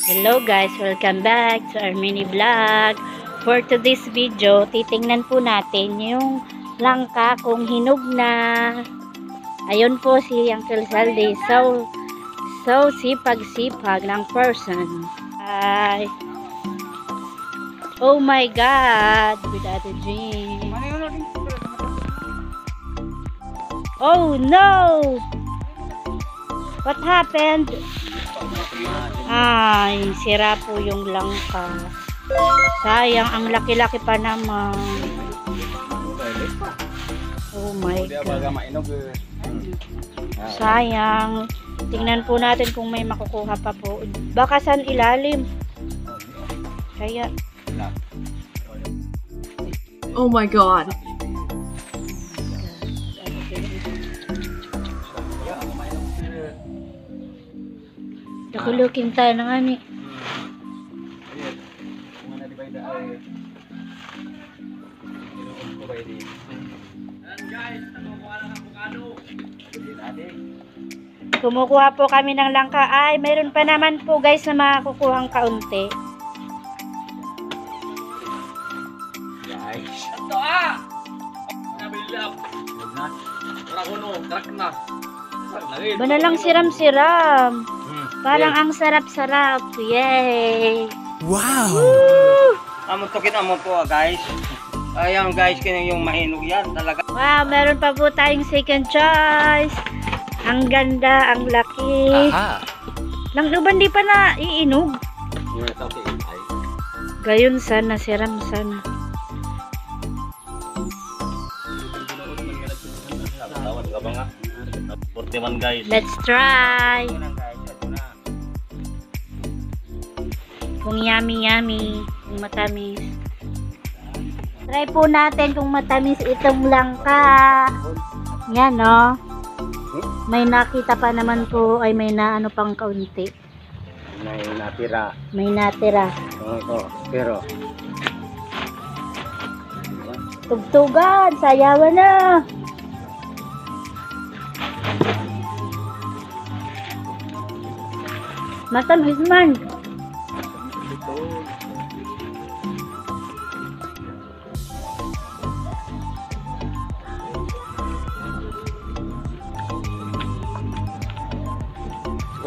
Hello guys, welcome back to our mini vlog. For today's video, titingnan po natin yung langka kung hinog na. Ayun po si Uncle Saldi. So sipag-sipag ng person. Ay. Oh my God, with Ate Jean. Oh no! What happened? Ay, sira po yung langka. Sayang, ang laki-laki pa naman. Oh my God. Sayang. Tingnan po natin kung may makukuha pa po. Baka saan ilalim. Kaya. Oh my God. Nakulukin tayo ng ani. Kumukuha po kami ng langka. Ay, mayroon pa naman po guys na makukuhang kaunti. Banalang siram-siram. Parang ang sarap-sarap. Yay! Wow! Amo to kita mo po guys. Ayan guys, kaya yung mahinog yan talaga. Wow, meron pa po tayong second choice. Ang ganda, ang laki. Aha! Langluban di pa na iinog. Gayon sana, siram sana. Tawad ka ba nga? 41 guys. Let's try. Kung yummy, kung matamis. Try po natin kung matamis itong langka. Yan, no? May nakita pa naman po, ay may naano pang kaunti. May natira. May natira. Oo, pero Tugtugan, sayawan na. Matamis man.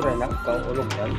siguro lang, ikaw ulong yan.